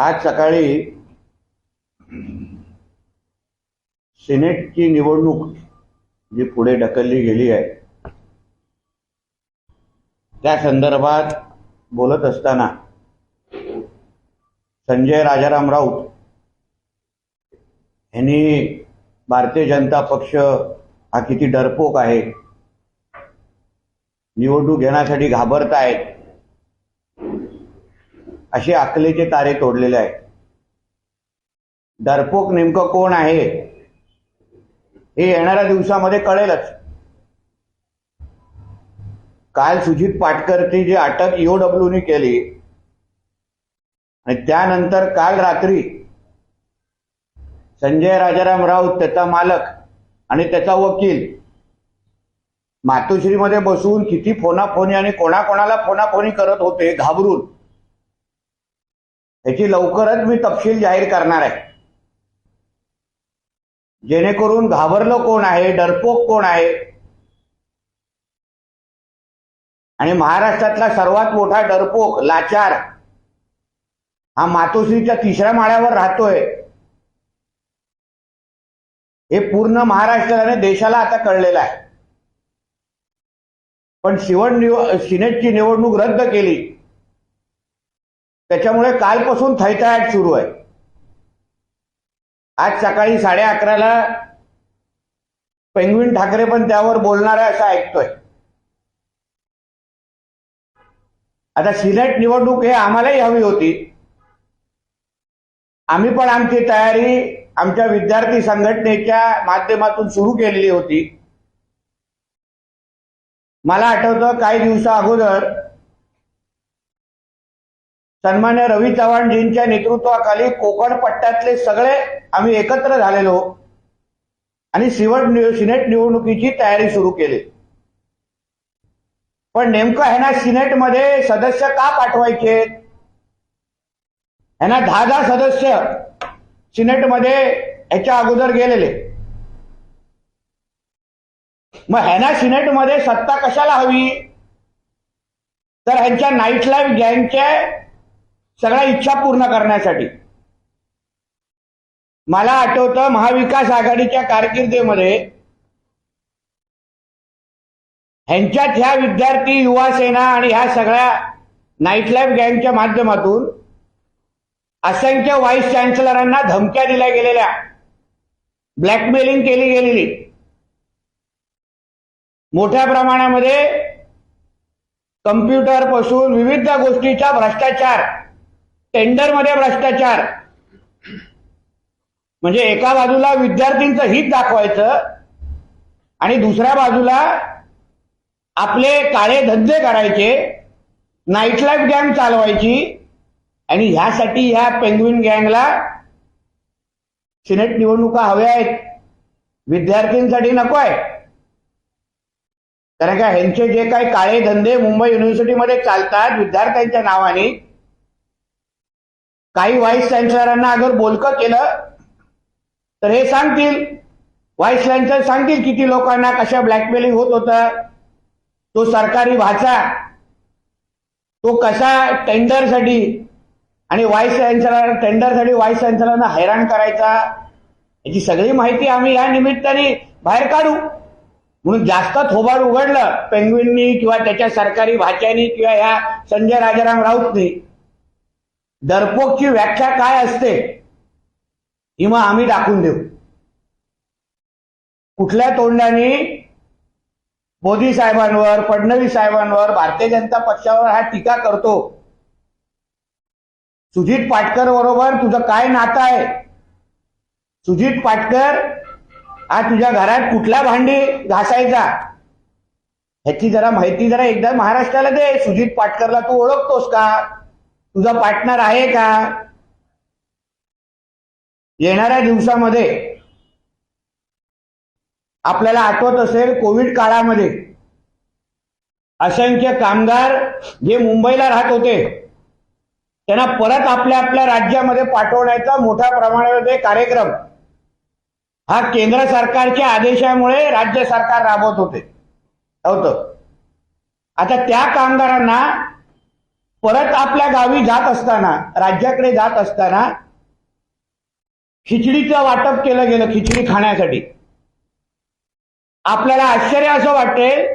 आज सकाळी सिनेटची निवडणूक जी पुढे ढकलली गेली आहे त्या संदर्भात बोलत असताना संजय राजाराम राऊत यांनी भारतीय जनता पक्ष हा किती डरपोक आहे, निवडणूक घेण्यासाठी घाबरतायत, असे अकलेचे तारे तोडलेले आहेत. डरपोक नेमकं कोण आहे हे येणाऱ्या दिवसामध्ये कळेलच. काल सुजित पाटकरची जी अटक ईओडब्ल्यूने केली आणि त्यानंतर काल रात्री संजय राजाराम राऊत, त्याचा मालक आणि त्याचा वकील मातोश्रीमध्ये बसून किती फोनाफोनी आणि कोणाकोणाला फोनाफोनी करत होते घाबरून, याची लवकरच मी तपशील जाहीर करणार आहे. जेणेकरून घाबरलं कोण आहे, डरपोक कोण आहे आणि महाराष्ट्रातला सर्वात मोठा डरपोक लाचार हा मातोश्रीच्या 3ऱ्या माळ्यावर राहतोय, हे पूर्ण महाराष्ट्राने देशाला आता कळलेलं आहे. पण सिनेटची निवडणूक रद्द केली त्याच्यामुळे कालपासून थैथयाट सुरू आहे. आज सकाळी 11:30ला पेंग्विन ठाकरे पण त्यावर बोलणार आहे असं ऐकतोय. आता सिनेट निवडणूक हे आम्हालाही हवी होती. आम्ही पण आमची तयारी आमच्या विद्यार्थी संघटनेच्या माध्यमातून सुरू केलेली होती. मला आठवतं काही दिवसा अगोदर सन्मान्य रवी चव्हाणजींच्या नेतृत्वाखाली कोकण पट्ट्यातले सगळे आम्ही एकत्र झालेलो आणि सिनेट निवडणुकीची तयारी सुरू केली. पण नेमकं ह्यांना सिनेटमध्ये सदस्य का पाठवायचे? ह्यांना 10 सदस्य सिनेटमध्ये ह्याच्या अगोदर गेलेले. मग ह्यांना सिनेटमध्ये सत्ता कशाला हवी? तर ह्यांच्या नाईट लाईफ गँगच्या सगळ्या इच्छा पूर्ण करण्यासाठी. मला आठवतं महाविकास आघाडीच्या कारकिर्दीमध्ये ह्यांच्यात ह्या विद्यार्थी युवा सेना आणि ह्या सगळ्या नाईट लाईफ गँगच्या माध्यमातून असंख्य व्हाईस चान्सलरांना धमक्या दिल्या गेलेल्या, ब्लॅकमेलिंग केली गेलेली, मोठ्या प्रमाणामध्ये कम्प्युटर पासून विविध गोष्टीचा भ्रष्टाचार, टेंडरमध्ये भ्रष्टाचार. म्हणजे एका बाजूला विद्यार्थ्यांचं हित दाखवायचं आणि दुसऱ्या बाजूला आपले काळे धंदे करायचे, नाईट लाईफ गँग चालवायची. आणि ह्यासाठी ह्या पेंग्विन गँगला सिनेट निवडणुका हव्या आहेत, विद्यार्थ्यांसाठी नको आहे. कारण का ह्यांचे जे काही काळे धंदे मुंबई युनिव्हर्सिटीमध्ये चालतात विद्यार्थ्यांच्या नावाने, काही व्हाईस चान्सलरांना अगर बोलकं केलं तर हे सांगतील, व्हाईस चान्सलर सांगतील किती लोकांना कशा ब्लॅकमेलिंग होत होतं. तो सरकारी भाचा, तो कसा टेंडरसाठी आणि व्हाईस चान्सलर टेंडरसाठी व्हाईस चान्सलरना हैराण करायचा, याची सगळी माहिती आम्ही या निमित्ताने बाहेर काढू. म्हणून जास्त थोबाड उघडलं पेंग्विननी किंवा त्याच्या सरकारी भाच्यानी किंवा या संजय राजाराम राऊतनी, डरपोकची व्याख्या काय असते ही मग आम्ही दाखवून देऊ. कुठल्या तोंडाने मोदी साहेबांवर, फडणवीस साहेबांवर, भारतीय जनता पक्षावर हा टीका करतो? सुजित पाटकर बरोबर तुझं काय नातं आहे? सुजित पाटकर हा तुझ्या घरात कुठल्या भांडी घासायचा ह्याची जरा माहिती जरा एकदा महाराष्ट्राला दे. सुजित पाटकरला तू ओळखतोस का? तुझा पार्टनर आहे का? येणाऱ्या दिवसामध्ये आपल्याला आठवत असेल कोविड काळामध्ये असंख्य कामगार जे मुंबईला राहत होते त्यांना परत आपल्या आपल्या राज्यामध्ये पाठवण्याचा मोठ्या प्रमाणामध्ये कार्यक्रम हा केंद्र सरकारच्या आदेशामुळे राज्य सरकार राबवत होतं. आता त्या कामगारांना परत आपल्या गावी जात असताना, राज्याकडे जात असताना खिचडीचं वाटप केलं गेलं, खिचडी खाण्यासाठी. आपल्याला आश्चर्य असं वाटेल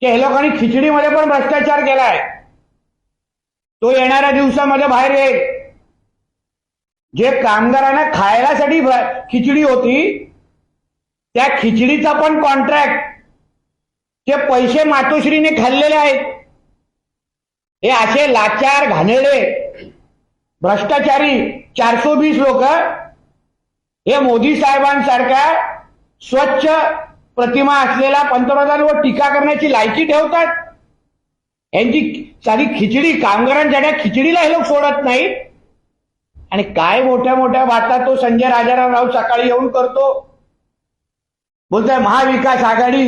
की हे लोकांनी खिचडीमध्ये पण भ्रष्टाचार केलाय. तो येणाऱ्या दिवसामध्ये बाहेर येईल. जे कामगारांना खायलासाठी खिचडी होती, त्या खिचडीचा पण कॉन्ट्रॅक्ट ते पैसे मातोश्रीने खाल्लेले आहेत. हे असे लाचार, घाणेरडे, भ्रष्टाचारी 420 लोक हे मोदी साहेबांसारख्या स्वच्छ प्रतिमा असलेल्या पंतप्रधानांवर टीका करण्याची लायकी ठेवतात. यांची सारी खिचडी, कामगारांच्या खिचडीला हे लोक सोडत नाहीत. आणि काय मोठ्या मोठ्या बाता तो संजय राजाराम सकाळी येऊन करतो. बोलतोय महाविकास आघाडी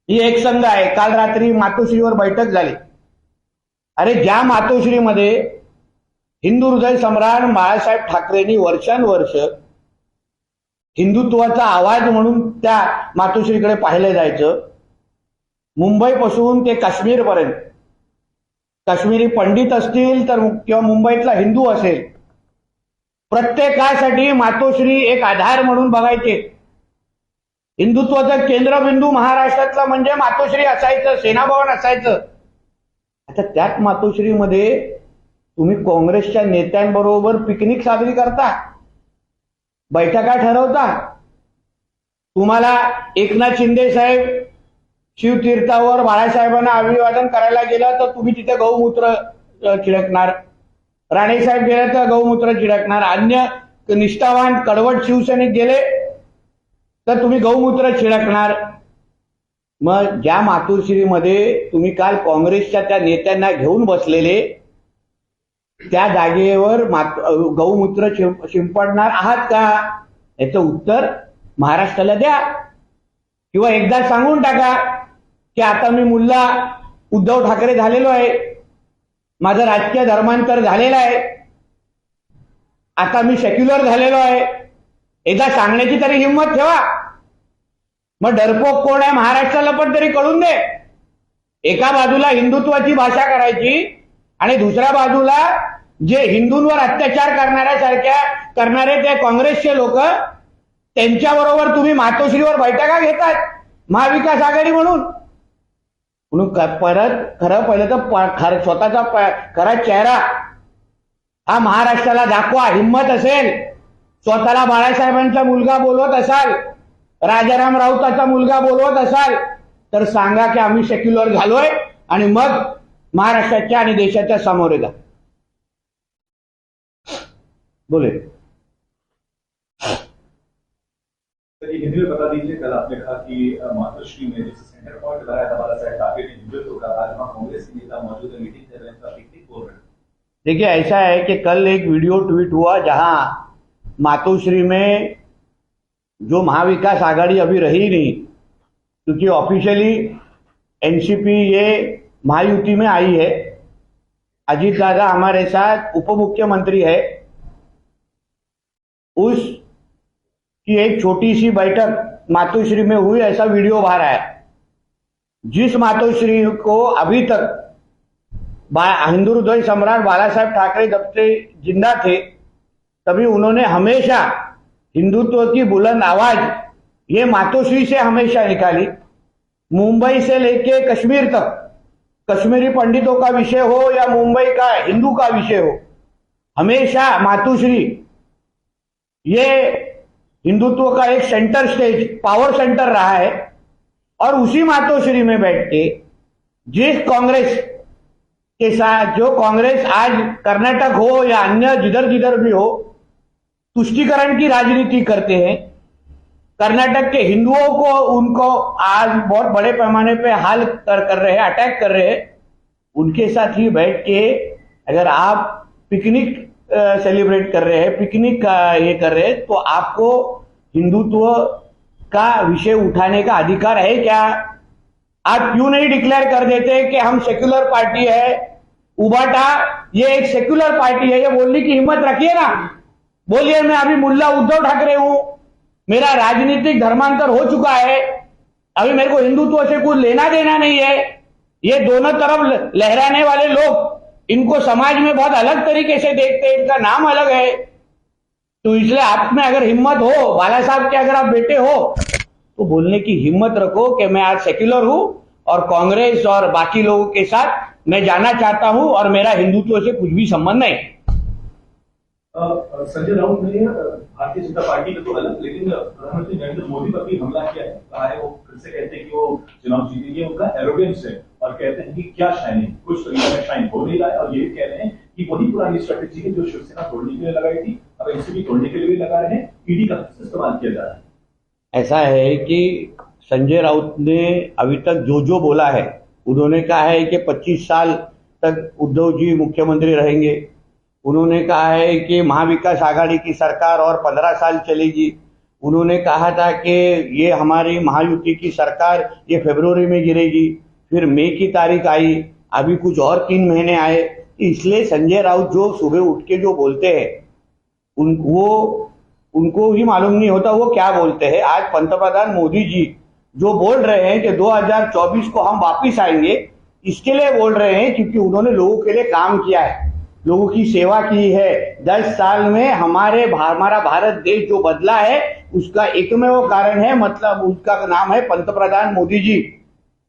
ही एक संघ आहे. काल रात्री मातोश्रीवर बैठक झाली. अरे ज्या मातोश्रीमध्ये हिंदू हृदय सम्राट बाळासाहेब ठाकरेंनी वर्षानुवर्ष हिंदुत्वाचा आवाज म्हणून त्या मातोश्रीकडे पाहिलं जायचं. मुंबईपासून ते काश्मीरपर्यंत, काश्मीरी पंडित असतील तर किंवा मुंबईतला हिंदू असेल, प्रत्येकासाठी मातोश्री एक आधार म्हणून बघायचे. हिंदुत्वाचं केंद्रबिंदू महाराष्ट्रातलं म्हणजे मातोश्री असायचं, सेनाभवन असायचं. आता त्याच मातोश्रीमध्ये तुम्ही काँग्रेसच्या नेत्यांबरोबर पिकनिक साजरी करता, बैठका ठरवता. तुम्हाला एकनाथ शिंदे साहेब शिवतीर्थावर बाळासाहेबांना अभिवादन करायला गेलं तर तुम्ही तिथे गौमूत्र छिडकणार. राणेसाहेब गेले तर गौमूत्र छिडकणार. अन्य निष्ठावान कडवट शिवसैनिक गेले तर तुम्ही गौमूत्र छिडकणार. मग ज्या मातोश्रीमध्ये तुम्ही काल काँग्रेसच्या त्या नेत्यांना घेऊन बसलेले, त्या जागेवर गौमूत्र शिंपडणार आहात का? याचं उत्तर महाराष्ट्राला द्या. किंवा एकदा सांगून टाका की आता मी मुल्ला उद्धव ठाकरे झालेलो आहे, माझं राजकीय धर्मांतर झालेलं आहे, आता मी सेक्युलर झालेलो आहे. एकदा सांगण्याची तरी हिंमत ठेवा. मग डरपोक कोण आहे महाराष्ट्राला पण तरी कळून दे. एका बाजूला हिंदुत्वाची भाषा करायची आणि दुसऱ्या बाजूला जे हिंदूंवर अत्याचार करणारे ते काँग्रेसचे लोक, त्यांच्याबरोबर तुम्ही मातोश्रीवर बैठका घेतात महाविकास आघाडी म्हणून. परत पहिलं तर स्वतःचा खरा चेहरा हा महाराष्ट्राला दाखवा. हिंमत असेल, स्वतःला बाळासाहेबांचा मुलगा बोलवत असाल, राजाराम राऊताचा मुलगा बोलवत असाल तर सांगा की आम्ही सेक्युलर झालोय आणि मग महाराष्ट्राच्या आणि देशाच्या सामोरे जा. बोले हिंदी में बता दीजिए, कल आपने कहा कि मातोश्री में जिस सेंटर पॉइंट लगाया था बाला साहेब ठाकरे ने हिंदुत्व का, आज वहां कांग्रेस के नेता मौजूद है, मीटिंग कर रहे हैं, पिकनिक बोल रहे हैं. देखिए ऐसा है कि कल एक वीडियो ट्वीट हुआ जहां मातोश्री में जो महाविकास आघाड़ी अभी रही नहीं, क्योंकि ऑफिशियली एनसीपी ये महायुति में आई है. अजीत दादा हमारे साथ उप मुख्यमंत्री है. उस की एक छोटी सी बैठक मातोश्री में हुई, ऐसा वीडियो बाहर आया. जिस मातोश्री को अभी तक हिंदू हृदय सम्राट बाला साहेब ठाकरे जब से जिंदा थे तभी उन्होंने हमेशा हिंदुत्व की बुलंद आवाज ये मातोश्री से हमेशा निकाली. मुंबई से लेके कश्मीर तक, कश्मीरी पंडितों का विषय हो या मुंबई का हिंदू का विषय हो, हमेशा मातोश्री ये हिंदुत्व का एक सेंटर स्टेज, पावर सेंटर रहा है. और उसी मातोश्री में बैठ के जिस कांग्रेस के साथ, जो कांग्रेस आज कर्नाटक हो या अन्य जिधर जिधर भी हो, तुष्टीकरण की राजनीति करते हैं, कर्नाटक के हिंदुओं को उनको आज बहुत बड़े पैमाने पे हाल कर रहे हैं, अटैक कर रहे हैं, उनके साथ ही बैठ के अगर आप पिकनिक सेलिब्रेट कर रहे हैं, पिकनिक ये कर रहे हैं, तो आपको हिंदुत्व का विषय उठाने का अधिकार है क्या? आप क्यों नहीं डिक्लेयर कर देते कि हम सेक्युलर पार्टी है? उबाटा ये एक सेक्युलर पार्टी है, ये बोलने की हिम्मत रखिए ना. बोलिए मैं अभी मुल्ला उद्धव ठाकरे हूं, मेरा राजनीतिक धर्मांतर हो चुका है, अभी मेरे को हिंदुत्व से कुछ लेना देना नहीं है, ये दोनों तरफ लहराने वाले लोग इनको समाज में बहुत अलग तरीके से देखते हैं, इनका नाम अलग है। तो इसलिए आप में अगर हिम्मत हो, बाला साहब के अगर आप बेटे हो, तो बोलने की हिम्मत रखो कि मैं आज सेक्युलर हूं और कांग्रेस और बाकी लोगों के साथ मैं जाना चाहता हूं और मेरा हिंदुत्व से कुछ भी संबंध नहीं। संजय राउत ने भारतीय जनता पार्टी में तो अलग, लेकिन प्रधानमंत्री नरेंद्र मोदी पर भी हमला किया है। कहा है वो फिर से कहते हैं कि वो चुनाव जीतेंगे, उनका एरोगेंस है और कहते हैं कि क्या शाइनिंग, कुछ तरीका में शाइन हो नहीं रहा है। और ये कह रहे हैं कि वही पुरानी स्ट्रेटेजी है जो शिवसेना तोड़ने के लिए लगाई थी, अब एनसीपी तोड़ने के लिए भी लगा रहे हैं, ईडी का इस्तेमाल किया जा रहा है। ऐसा है कि संजय राउत ने अभी तक जो बोला है, उन्होंने कहा है कि 25 साल तक उद्धव जी मुख्यमंत्री रहेंगे। उन्होंने कहा है कि महाविकास आघाड़ी की सरकार और 15 साल चलेगी। उन्होंने कहा था कि ये हमारी महायुति की सरकार ये फरवरी में गिरेगी, फिर मई की तारीख आई, अभी कुछ और 3 महीने आए। इसलिए संजय राउत जो सुबह उठ के जो बोलते हैं उनको ही मालूम नहीं होता वो क्या बोलते हैं। आज पंतप्रधान मोदी जी जो बोल रहे हैं कि 2024 को हम वापिस आएंगे, इसके लिए बोल रहे हैं क्योंकि उन्होंने लोगों के लिए काम किया है, लोगों की सेवा की है। 10 साल में हमारा भारत देश जो बदला है उसका एकमेव कारण है, मतलब उसका नाम है पंतप्रधान मोदी जी।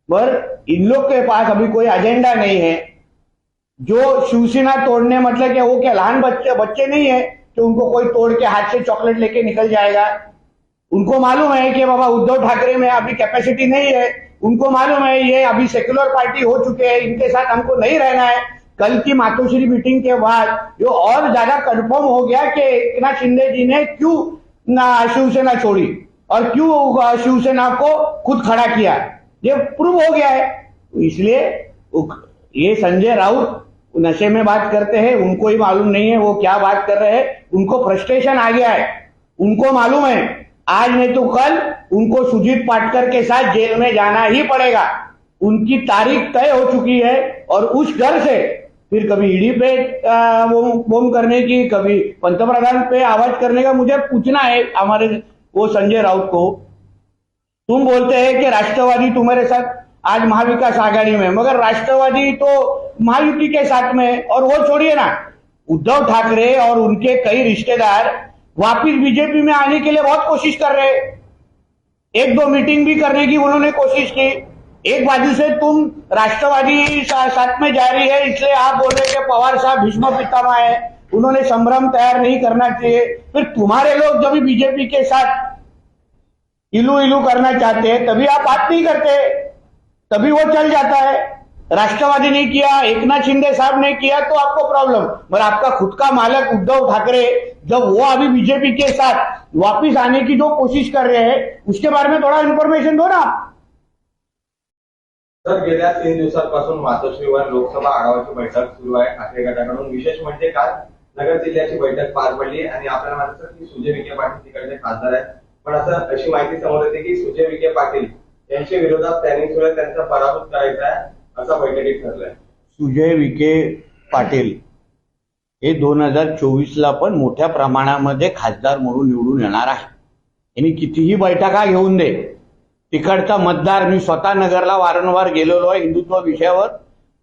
पर इन लोग के पास अभी कोई एजेंडा नहीं है। जो शिवसेना तोड़ने मतलब क्या, वो क्या लहान बच्चे नहीं है कि उनको कोई तोड़ के हाथ से चॉकलेट लेके निकल जाएगा। उनको मालूम है कि बाबा उद्धव ठाकरे में अभी कैपेसिटी नहीं है। उनको मालूम है ये अभी सेक्युलर पार्टी हो चुके हैं, इनके साथ हमको नहीं रहना है। कल की मातोश्री मीटिंग के बाद जो और ज्यादा कंफर्म हो गया कि एकनाथ शिंदे जी ने क्यों शिवसेना छोड़ी और क्यों शिवसेना को खुद खड़ा किया, ये प्रूव हो गया है। इसलिए ये संजय राउत नशे में बात करते हैं, उनको ही मालूम नहीं है वो क्या बात कर रहे हैं। उनको फ्रस्ट्रेशन आ गया है, उनको मालूम है आज नहीं तो कल उनको सुजीत पाटकर के साथ जेल में जाना ही पड़ेगा। उनकी तारीख तय हो चुकी है और उस डर से फिर कभी ईडी पे बोम करने की, कभी पंतप्रधान पे आवाज करने का मुझे पूछना है हमारे वो संजय राउत को। तुम बोलते हैं कि राष्ट्रवादी तुम्हारे साथ आज महाविकास आघाड़ी में, मगर राष्ट्रवादी तो महायुति के साथ में। और वो छोड़िए ना, उद्धव ठाकरे और उनके कई रिश्तेदार वापिस बीजेपी में आने के लिए बहुत कोशिश कर रहे हैं। 1-2 मीटिंग भी करने की उन्होंने कोशिश की। एक बाजू से तुम राष्ट्रवादी साथ में जा रही है, इसलिए आप बोल रहे कि पवार साहब भीष्म पितामह है, उन्होंने संभ्रम तैयार नहीं करना चाहिए। फिर तुम्हारे लोग जब भी बीजेपी के साथ इलू करना चाहते हैं तभी आप बात नहीं करते, तभी वो चल जाता है। राष्ट्रवादी ने किया, एकनाथ शिंदे साहब ने किया तो आपको प्रॉब्लम। पर आपका खुद का मालक उद्धव ठाकरे जब वो अभी बीजेपी के साथ वापिस आने की जो कोशिश कर रहे हैं उसके बारे में थोड़ा इन्फॉर्मेशन दो ना। तर गेल्या 3 दिवसांपासून मातोश्रीवर लोकसभा आढावाची बैठक सुरू आहे ठाकरे गटाकडून। विशेष म्हणजे काल नगर जिल्ह्याची बैठक पार पडली आणि आपल्याला माहिती आहे की सुजय विखे पाटील तिकडचे खासदार आहेत, पण आता अशी माहिती समोर येते की सुजय विखे पाटील यांच्या विरोधात प्लॅनिंग सुरू आहे, त्यांचा पराभूत करायचा आहे असं बैठकीत ठरलंय। सुजय विखे पाटील हे 2024ला पण मोठ्या प्रमाणामध्ये खासदार म्हणून निवडून येणार आहे। यांनी कितीही बैठका घेऊन दे, तिकडचा मतदार, मी स्वतः नगरला वारंवार गेलेलो आहे हिंदुत्व विषयावर,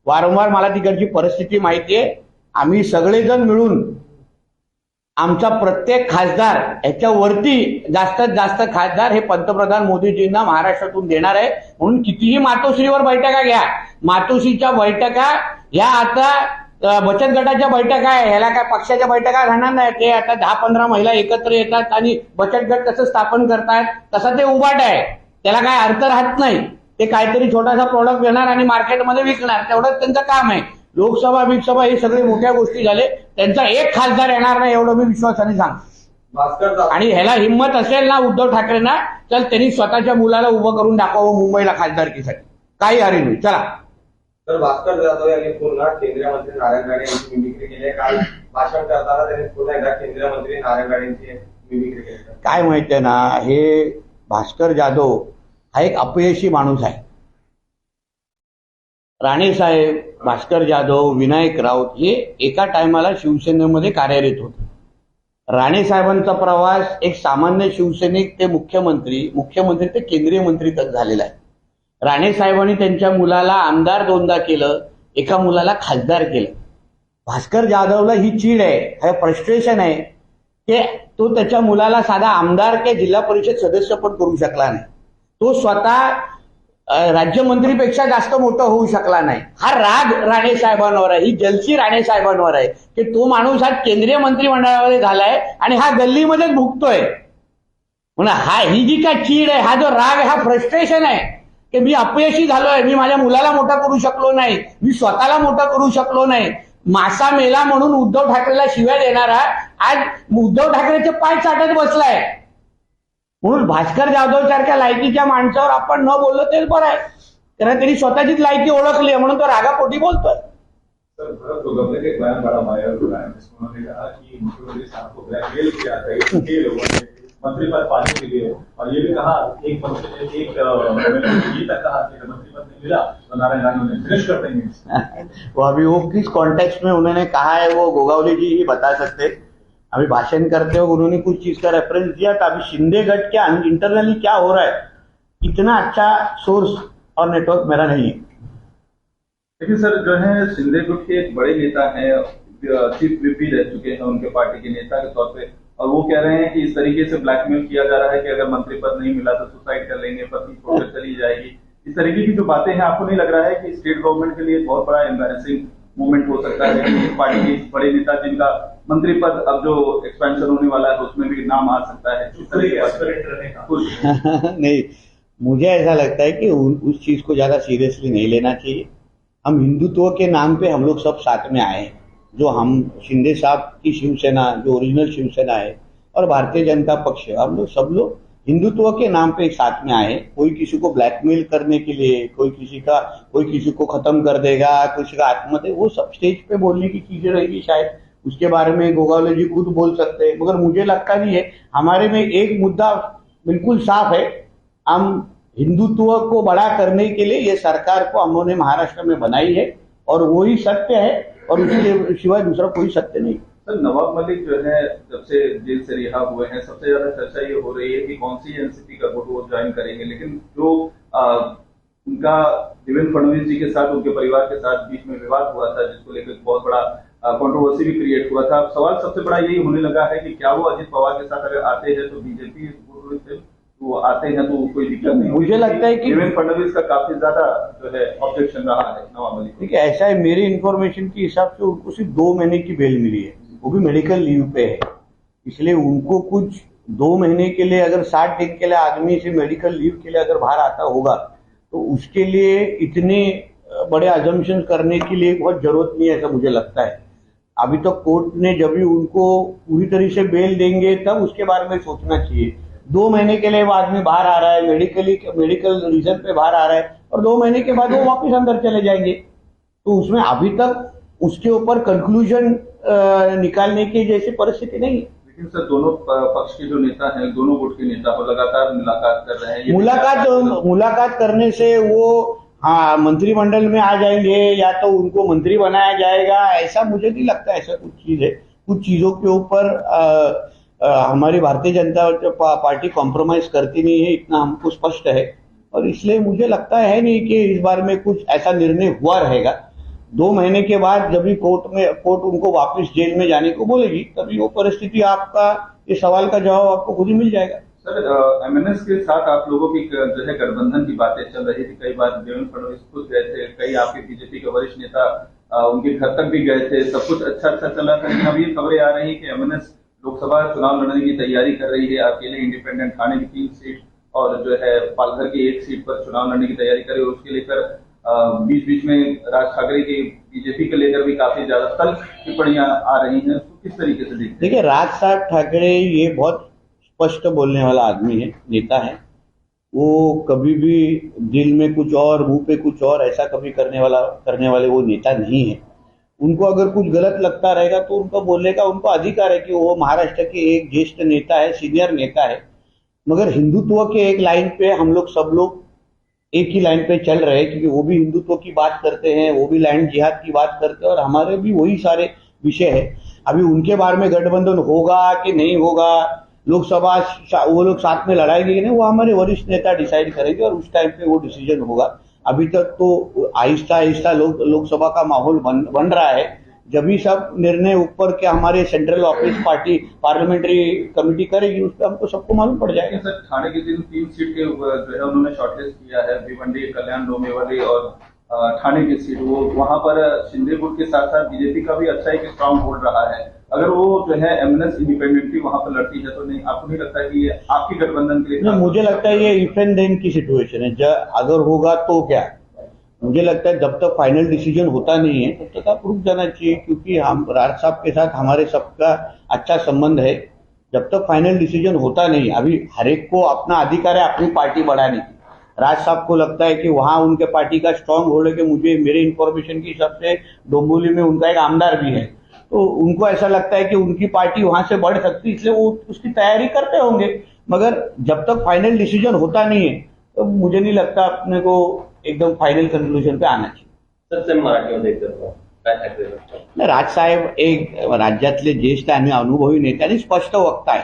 वारंवार मला तिकडची परिस्थिती माहिती आहे। आम्ही सगळेजण मिळून आमचा प्रत्येक खासदार याच्यावरती जास्तीत जास्त खासदार हे पंतप्रधान मोदीजींना महाराष्ट्रातून देणार आहे। म्हणून कितीही मातोश्रीवर बैठका घ्या, मातोश्रीच्या बैठका ह्या आता बचत गटाच्या बैठका आहे, ह्याला काय पक्षाच्या बैठका राहणार नाही। ते आता 10-15 महिला एकत्र येतात आणि बचत गट कसं स्थापन करतात तसं ते उभाट आहे, त्याला काय अर्थ राहत नाही। ते काहीतरी छोटासा प्रोडक्ट घेणार आणि मार्केटमध्ये विकणार, तेवढंच त्यांचं काम आहे। लोकसभा बिकसभा हे सगळे मोठ्या गोष्टी झाले, त्यांचा एक खासदार येणार नाही एवढं मी विश्वासाने सांगतो। आणि ह्याला हिंमत असेल ना उद्धव ठाकरेंना, चल त्यांनी स्वतःच्या मुलाला उभं करून दाखवावं मुंबईला खासदारकीसाठी, काही हरी नाही। चला। तर भास्कर जाधव यांनी पुन्हा केंद्रीय मंत्री नारायण राणे यांची मिमिक्री केली आहे। काल भाषण करताना त्यांनी पुन्हा एकदा केंद्रीय मंत्री नारायण राणे यांची मिमिक्री केली। काय माहितीये ना, हे भास्कर जाधव हा एक अपयशी माणूस आहे। राणे साहेब, भास्कर जाधव, विनायक राऊत हे एका टायमाला शिवसेनेमध्ये कार्यरत होते। राणे साहेबांचा प्रवास एक सामान्य शिवसैनिक ते मुख्यमंत्री ते केंद्रीय मंत्री तक झालेला आहे। राणे साहेबांनी त्यांच्या मुलाला आमदार 2दा केलं, एका मुलाला खासदार केलं. भास्कर जाधवला ही चीड आहे, हे फ्रस्ट्रेशन आहे की तो त्याच्या मुलाला साधा आमदार किंवा जिल्हा परिषद सदस्य पण करू शकला नाही. तो स्वतः राज्यमंत्रीपेक्षा जास्त मोठा होऊ शकला नाही. हा राग राणे साहेबांवर आहे, ही जलसी राणे साहेबांवर आहे की तो माणूस आज केंद्रीय मंत्रिमंडळामध्ये झालाय आणि हा गल्लीमध्येच भुगतोय. म्हणून ही जी काय चीड आहे, हा जो राग आहे, हा फ्रस्ट्रेशन आहे की मी अपयशी झालोय, मी माझ्या मुलाला मोठा करू शकलो नाही, मी स्वतःला मोठा करू शकलो नाही. मासा मेला म्हणून उद्धव ठाकरेला शिव्या देणारा आज उद्धव ठाकरेचे पाय चाटत बसलाय. म्हणून भास्कर जाधव सारख्या लायकीच्या माणसावर आपण न बोललो तेच बरं आहे, कारण त्यांनी स्वतःचीच लायकी ओळखली आहे म्हणून तो रागापोटी बोलतोय. सर, भरत गोगावले का एक बयान बड़ा वायरल हो रहा है जिसमें उन्होंने कहा कि मुख्यमंत्री साहब को ब्लैकमेल किया था इनके लोगों ने मंत्री पद पाने के लिए, और ये भी कहा एक मंत्री ने ये तक कहा कि मंत्री पद नहीं मिला तो नारायण राणे उन्हें फिनिश कर देंगे. वो अभी वो किस कॉन्टेक्स्ट में उन्होंने कहा है वो गोगावले जी ही बता सकते. अभी भाषण करते हुए उन्होंने कुछ चीज का रेफरेंस दिया था. अभी शिंदे गट क्या इंटरनली क्या हो रहा है, इतना अच्छा सोर्स और नेटवर्क मेरा नहीं है. लेकिन सर जो है शिंदे गुट के एक बड़े नेता हैं, चीफ व्हिप भी रह चुके हैं उनके पार्टी के नेता के तौर पे, और वो कह रहे हैं कि इस तरीके से ब्लैकमेल किया जा रहा है कि अगर मंत्री पद नहीं मिला तो सुसाइड कर लेंगे, पत्नी छोड़कर चली जाएगी. इस तरीके की जो बातें हैं, आपको नहीं लग रहा है कि स्टेट गवर्नमेंट के लिए बहुत बड़ा एम्बैरेसिंग मूवमेंट हो सकता है कि पार्टी के बड़े नेता जिनका मंत्री पद अब जो एक्सपेंशन होने वाला है उसमें भी नाम आ सकता है, इस तरीके का नहीं, मुझे ऐसा लगता है कि उस चीज को ज्यादा सीरियसली नहीं लेना चाहिए. हम हिंदुत्व के नाम पे हम लोग सब साथ में आए हैं. जो हम शिंदे साहब की शिवसेना, जो ओरिजिनल शिवसेना है, और भारतीय जनता पक्ष, हम लोग सब लोग हिंदुत्व के नाम पे साथ में आए. कोई किसी को ब्लैकमेल करने के लिए, कोई किसी को खत्म कर देगा, किसी का आत्महत्या, वो सब स्टेज पे बोलने की चीजें रहेगी. शायद उसके बारे में गोगावले जी खुद बोल सकते हैं, मगर मुझे लगता नहीं है. हमारे में एक मुद्दा बिल्कुल साफ है, हम हिंदुत्व को बड़ा करने के लिए ये सरकार को हम लोगों ने महाराष्ट्र में बनाई है और वही सत्य है, और उसके सिवाय दूसरा कोई सत्य नहीं. सर, नवाब मलिक जो है जब से जेल से रिहा हुए हैं, सबसे ज्यादा चर्चा ये हो रही है कि कौन सी एनसीपी का गुट वो ज्वाइन करेंगे, लेकिन जो उनका देवेंद्र फडणवीस जी के साथ, उनके परिवार के साथ बीच में विवाद हुआ था, जिसको लेकर बहुत बड़ा कंट्रोवर्सी भी क्रिएट हुआ था. सवाल सबसे बड़ा यही होने लगा है कि क्या वो अजित पवार के साथ अगर आते हैं तो बीजेपी वो आते हैं तो कोई दिक्कत नहीं. मुझे लगता है कि देवेंद्र फडणवीस का काफी ज्यादा जो है ऑब्जेक्शन रहा है नवाब मलिक. देखिए, ऐसा है, मेरी इन्फॉर्मेशन के हिसाब से उनको सिर्फ 2 महीने की बेल मिली है, वो भी मेडिकल लीव पे है. इसलिए उनको कुछ 2 महीने के लिए, अगर 60 दिन के लिए आदमी से मेडिकल लीव के लिए अगर बाहर आता होगा तो उसके लिए इतने बड़े अजम्पशन करने के लिए बहुत जरूरत नहीं है, ऐसा मुझे लगता है. अभी तो कोर्ट ने जब भी उनको पूरी तरह से बेल देंगे तब उसके बारे में सोचना चाहिए. 2 महीने के लिए वो आदमी बाहर आ रहा है, मेडिकल रीजन पे बाहर आ रहा है, और 2 महीने के बाद वो वापस अंदर चले जाएंगे. तो उसमें अभी तक उसके ऊपर कंक्लूजन निकालने की जैसी परिस्थिति नहीं है. लेकिन सर, दोनों पक्ष के जो नेता हैं, दोनों गुट के नेता वो लगातार मुलाकात कर रहे हैं. मुलाकात करने से वो हाँ मंत्रिमंडल में आ जाएंगे या तो उनको मंत्री बनाया जाएगा, ऐसा मुझे नहीं लगता. ऐसा कुछ चीज है, कुछ चीजों के ऊपर हमारी भारतीय जनता पार्टी कॉम्प्रोमाइज करती नहीं है, इतना हमको स्पष्ट है. और इसलिए मुझे लगता है नहीं कि इस बार में कुछ ऐसा निर्णय हुआ रहेगा. 2 महीने के बाद जब भी कोर्ट उनको वापस जेल में जाने को बोलेगी, तभी वो परिस्थिति, आपका ये सवाल का जवाब आपको खुद ही मिल जाएगा. सर, एमएनएस के साथ आप लोगों की जो है गठबंधन की बातें चल रही थी. कई बार देवेंद्र फडणवीस खुद गए थे, कई आपके बीजेपी के वरिष्ठ नेता उनके घर तक भी गए थे, सब कुछ अच्छा चला था. लेकिन अब ये खबरें आ रही है कि एमएनएस लोकसभा चुनाव लड़ने की तैयारी कर रही है. अकेले इंडिपेंडेंट थाने की 3 सीट और जो है पालघर की 1 सीट पर चुनाव लड़ने की तैयारी करे. उसके लेकर बीच में राज ठाकरे की बीजेपी को लेकर भी काफी ज्यादा तल्ख टिप्पणियां आ रही हैं. उसको किस तरीके से देखते हैं? देखिए, राज साहब ठाकरे ये बहुत स्पष्ट बोलने वाला आदमी है, नेता है. वो कभी भी दिल में कुछ और, मुंह पे कुछ और, ऐसा कभी करने वाले वो नेता नहीं है. उनको अगर कुछ गलत लगता रहेगा तो उनको बोलने का उनको अधिकार है कि वो महाराष्ट्र के एक ज्येष्ठ नेता है, सीनियर नेता है. मगर हिंदुत्व के एक लाइन पे हम लोग सब लोग एक ही लाइन पे चल रहे हैं, क्योंकि वो भी हिंदुत्व की बात करते हैं, वो भी लैंड जिहाद की बात करते हैं, और हमारे भी वही सारे विषय है. अभी उनके बारे में गठबंधन होगा कि नहीं होगा, लोकसभा वो लोग साथ में लड़ाएंगे कि नहीं, वो हमारे वरिष्ठ नेता डिसाइड करेंगे और उस टाइम पे वो डिसीजन होगा। अभी तक तो आहिस्ता आहिस्ता लोकसभा का माहौल बन रहा है। जब भी सब निर्णय ऊपर के हमारे central office party parliamentary committee करेगी, उस पर हमको सबको मालूम पड़ जाएगा। सर, ठाणे की 3 सीट के जो है उन्होंने शॉर्टलिस्ट किया है, भिवंडी, कल्याण, डोंबिवली और ठाणे की सीट। वो वहां पर शिंदे गुट के साथ साथ बीजेपी का भी अच्छा एक स्ट्रांग होल्ड रहा है। अगर वो जो है एमएनएस इंडिपेंडेंटली वहां पर लड़ती है तो नहीं, आपको नहीं लगता कि ये आपकी गठबंधन के लिए? मुझे लगता है ये इफ एंड देन की सिचुएशन है। अगर होगा तो क्या, मुझे लगता है जब तक फाइनल डिसीजन होता नहीं है तब तक आप रुक जाना चाहिए, क्योंकि हम राज साहब के साथ हमारे सबका अच्छा संबंध है। जब तक फाइनल डिसीजन होता नहीं, अभी हर एक को अपना अधिकार है अपनी पार्टी बढ़ाने की। राज साहब को लगता है कि वहां उनके पार्टी का स्ट्रांग होल्ड है कि मुझे मेरे इन्फॉर्मेशन की हिसाब से डोंबिवली में उनका एक आमदार भी है, तो उनको ऐसा लगता है कि उनकी पार्टी वहां से बढ़ सकती है, इसलिए वो उसकी तैयारी करते होंगे। मगर जब तक फाइनल डिसीजन होता नहीं है तो मुझे नहीं लगता अपने को एकदम फायनल कन्क्लुजन पे आना चाहिए। सर मराठीमध्ये एकदा राजसाहेब एक राज्यातले ज्येष्ठ आणि अनुभवी नेते आणि स्पष्ट वक्ता आहे।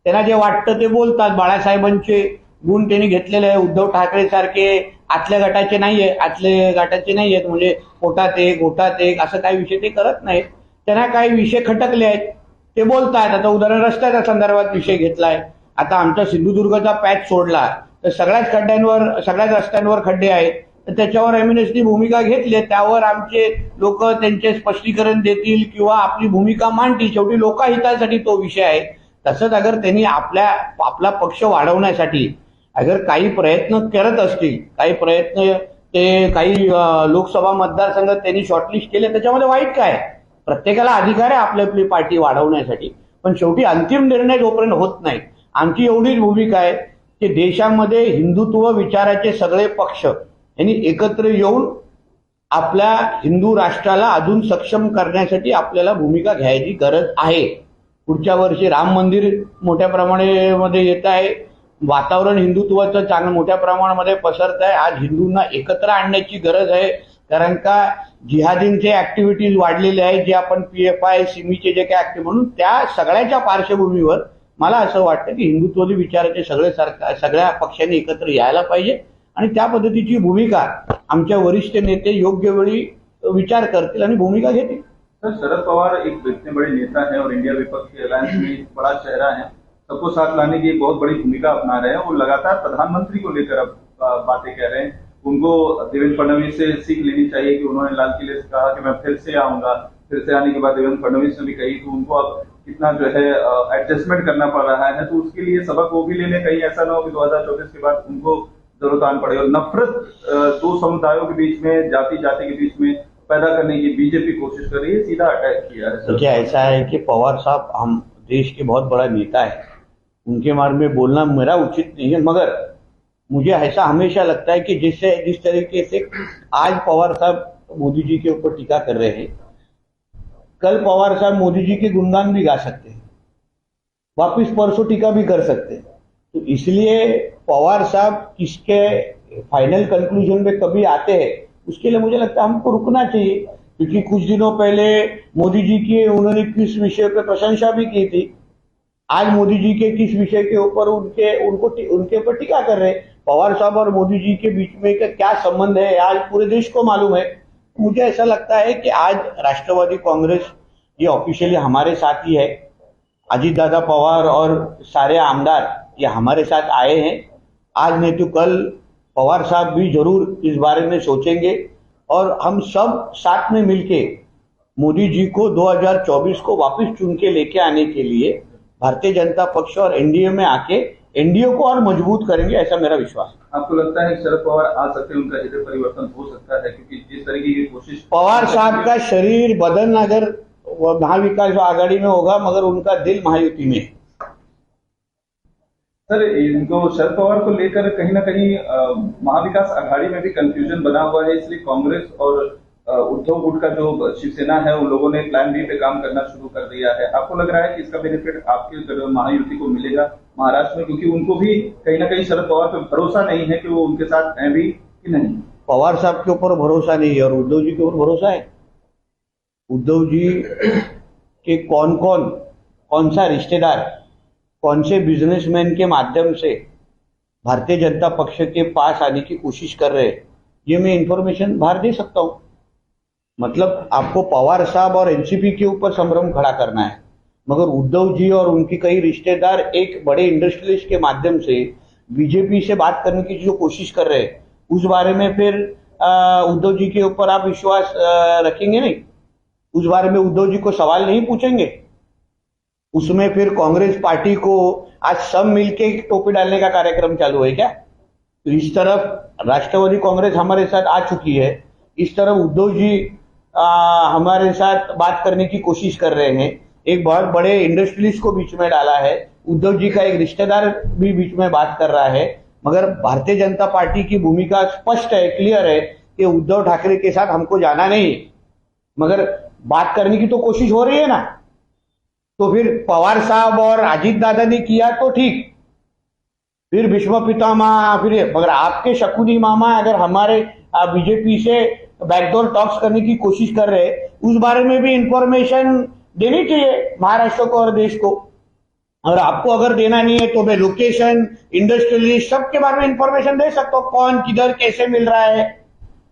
त्यांना जे वाटतं ते बोलतात। बाळासाहेबांचे गुण त्यांनी घेतलेले आहे। उद्धव ठाकरे सारखे आतल्या गटाचे नाहीये, आतले गटाचे नाहीयेत, म्हणजे पोटात एक गोटात एक असं काही विषय ते करत नाहीत। त्यांना काही विषय खटकले आहेत ते बोलतात। आता उदाहरण रस्त्याच्या संदर्भात विषय घेतलाय। आता आमचा सिंधुदुर्गचा पॅच सोडला तर सगळ्याच खड्ड्यांवर सगळ्याच रस्त्यांवर खड्डे आहेत, तर त्याच्यावर एमएनएसनी भूमिका घेतली। त्यावर आमचे लोक त्यांचे स्पष्टीकरण देतील किंवा आपली भूमिका मांडतील। शेवटी लोकहितासाठी तो विषय आहे। तसंच अगर त्यांनी आपला पक्ष वाढवण्यासाठी अगर काही प्रयत्न करत असतील, काही प्रयत्न ते काही लोकसभा मतदारसंघ त्यांनी शॉर्टलिस्ट केले, त्याच्यामध्ये वाईट काय? प्रत्येकाला अधिकार आहे आपली आपली पार्टी वाढवण्यासाठी, पण शेवटी अंतिम निर्णय जोपर्यंत होत नाही, आमची एवढीच भूमिका आहे की देशामध्ये हिंदुत्व विचाराचे सगळे पक्ष यांनी एकत्र येऊन आपल्या हिंदू राष्ट्राला अजून सक्षम करण्यासाठी आपल्याला भूमिका घ्यायची गरज आहे। पुढच्या वर्षी राम मंदिर मोठ्या प्रमाणामध्ये येत आहे। वातावरण हिंदुत्वाचं चांगलं मोठ्या प्रमाणामध्ये पसरत आहे। आज हिंदूंना एकत्र आणण्याची गरज आहे, कारण का जिहादींचे ऍक्टिव्हिटीज वाढलेले आहेत, जे आपण पीएफआय सिमीचे जे काही ऍक्टिव्ह म्हणून त्या सगळ्याच्या पार्श्वभूमीवर मला असं वाटतं की हिंदुत्ववादी विचाराचे सगळ्या पक्षांनी एकत्र यायला पाहिजे आणि त्या पद्धतीची भूमिका आमच्या वरिष्ठ नेते योग्य वेळी विचार करतील आणि भूमिका घेतील। सर, शरद पवार एक इतने बड़े नेता हैं और इंडिया विपक्ष अलायंस में एक बड़ा चेहरा है, सबको साथ लाने की बहुत बड़ी भूमिका अपना रहे हैं। वो लगातार प्रधानमंत्री को लेकर अब बातें कह रहे हैं। उनको देवेंद्र फडणवीस से सीख लेनी चाहिए कि उन्होंने लाल किले से कहा कि मैं फिर से आऊंगा, फिर से आने के बाद देवेंद्र फडणवीस ने भी कही, तो उनको अब कितना जो है एडजस्टमेंट करना पड़ रहा है। तो उसके लिए सबक वो भी लेने, कहीं ऐसा ना हो कि 2024 के बाद उनको जरूरत आन पड़े। और नफरत दो समुदायों के बीच में, जाति के बीच में पैदा करने की बीजेपी कोशिश कर रही है, सीधा अटैक किया है। देखिए, ऐसा है कि पवार साहब हम देश के बहुत बड़ा नेता है, उनके बारे में बोलना मेरा उचित नहीं है, मगर मुझे ऐसा हमेशा लगता है कि जिस तरीके से आज पवार साहब मोदी जी के ऊपर टीका कर रहे हैं, कल पवार साहब मोदी जी के गुणगान भी गा सकते हैं, वापिस परसों टीका भी कर सकते हैं। तो इसलिए पवार साहब किसके फाइनल कंक्लूजन में कभी आते हैं, उसके लिए मुझे लगता है हमको रुकना चाहिए। क्योंकि कुछ दिनों पहले मोदी जी की उन्होंने किस विषय पर प्रशंसा भी की थी, आज मोदी जी के किस विषय के ऊपर उनके ऊपर टीका कर रहे हैं। पवार साहब और मोदी जी के बीच में क्या संबंध है आज पूरे देश को मालूम है। मुझे ऐसा लगता है कि आज राष्ट्रवादी कांग्रेस ये ऑफिशियली हमारे साथ ही है। अजीत दादा पवार और सारे आमदार ये हमारे साथ आए हैं। आज नहीं तो कल पवार साहब भी जरूर इस बारे में सोचेंगे और हम सब साथ में मिलके मोदी जी को 2024 को वापस चुन के लेके आने के लिए भारतीय जनता पक्ष और एनडीए में आके एनडीए को और मजबूत करेंगे, ऐसा मेरा विश्वास है। आपको लगता है शरद पवार आ सकते हैं, उनका हृदय परिवर्तन हो सकता है? क्योंकि जिस तरीके की कोशिश पवार साहब का शरीर बदन अगर महाविकास आघाड़ी में होगा, मगर उनका दिल महायुति में है। सर, इनको शरद पवार को लेकर कहीं ना कहीं महाविकास आघाड़ी में भी कंफ्यूजन बना हुआ है, इसलिए कांग्रेस और उद्धव गुट का जो शिवसेना है उन लोगों ने प्लान बी पे काम करना शुरू कर दिया है। आपको लग रहा है कि इसका बेनिफिट आपके महायुति को मिलेगा महाराष्ट्र में? क्योंकि उनको भी कहीं ना कहीं शरद पवार पे भरोसा नहीं है कि वो उनके साथ हैं भी कि नहीं। पवार साहब के ऊपर भरोसा नहीं है और उद्धव जी के ऊपर भरोसा है। उद्धव जी के कौन सा रिश्तेदार कौन से बिजनेसमैन के माध्यम से भारतीय जनता पक्ष के पास आने की कोशिश कर रहे हैं, ये मैं इंफॉर्मेशन बाहर दे सकता हूं। मतलब आपको पवार साहब और एनसीपी के ऊपर संभ्रम खड़ा करना है, मगर उद्धव जी और उनके कई रिश्तेदार एक बड़े इंडस्ट्रियलिस्ट के माध्यम से बीजेपी से बात करने की जो कोशिश कर रहे हैं, उस बारे में फिर उद्धव जी के ऊपर आप विश्वास रखेंगे नहीं? उस बारे में उद्धव जी को सवाल नहीं पूछेंगे? उसमें फिर कांग्रेस पार्टी को आज सब मिलके टोपी डालने का कार्यक्रम चालू है क्या? तो इस तरफ राष्ट्रवादी कांग्रेस हमारे साथ आ चुकी है, इस तरफ उद्धव जी हमारे साथ बात करने की कोशिश कर रहे हैं। एक बहुत बड़े इंडस्ट्रियलिस्ट को बीच में डाला है, उद्धव जी का एक रिश्तेदार भी बीच में बात कर रहा है। मगर भारतीय जनता पार्टी की भूमिका स्पष्ट है, क्लियर है कि उद्धव ठाकरे के साथ हमको जाना नहीं है, मगर बात करने की तो कोशिश हो रही है ना। तो फिर पवार साहब और अजीत दादा ने किया तो ठीक, फिर भीष्म पितामह, फिर मगर आपके शकुनी मामा अगर हमारे बीजेपी से बैकडोर टॉक्स करने की कोशिश कर रहे, उस बारे में भी इंफॉर्मेशन देनी चाहिए महाराष्ट्र को और देश को। और आपको अगर देना नहीं है तो मैं लोकेशन, इंडस्ट्रियलिस्ट सबके बारे में इंफॉर्मेशन दे सकता हूँ, कौन किधर कैसे मिल रहा है,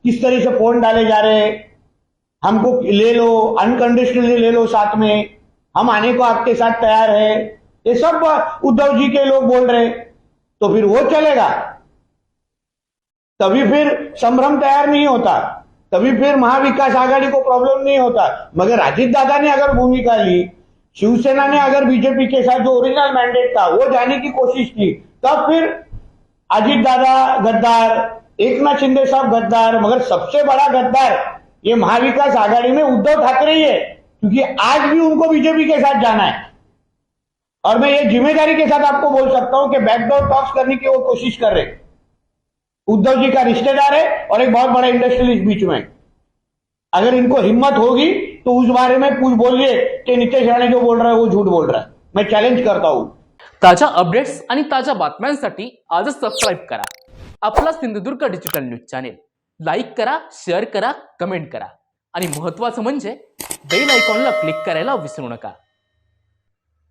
किस तरह से फोन डाले जा रहे हैं, हमको ले लो, अनकंडीशनली ले लो, साथ में हम आने को आपके साथ तैयार है, ये सब उद्धव जी के लोग बोल रहे, तो फिर वो चलेगा। तभी फिर संभ्रम तैयार नहीं होता, तभी फिर महाविकास आघाड़ी को प्रॉब्लम नहीं होता। मगर अजीत दादा ने अगर भूमिका ली, शिवसेना ने अगर बीजेपी के साथ जो ओरिजिनल मैंडेट था वो जाने की कोशिश की, तब फिर अजीत दादा गद्दार, एकनाथ शिंदे साहब गद्दार, मगर सबसे बड़ा गद्दार ये महाविकास आघाड़ी में उद्धव ठाकरे ही है, क्योंकि आज भी उनको बीजेपी के साथ जाना है। और मैं ये जिम्मेदारी के साथ आपको बोल सकता हूं कि बैकडोर टॉक्स करने की वो कोशिश कर रहे, उद्धव जी का रिश्तेदार है और एक बहुत बड़ा इंडस्ट्रियलिस्ट बीच में। अगर इनको हिम्मत होगी तो उस बारे में कुछ बोलिए कि नितेश राणे जो बोल रहा है वो झूठ बोल रहा है, मैं चॅलेंज करता हूं। ताज्या अपडेट्स आणि ताज्या बातम्यांसाठी आजच सबस्क्राईब करा आपला Sindhudurg digital news channel. Like करा, शेअर करा, कमेंट करा आणि महत्त्वाचं म्हणजे बेल आयकॉनला क्लिक करायला विसरू नका।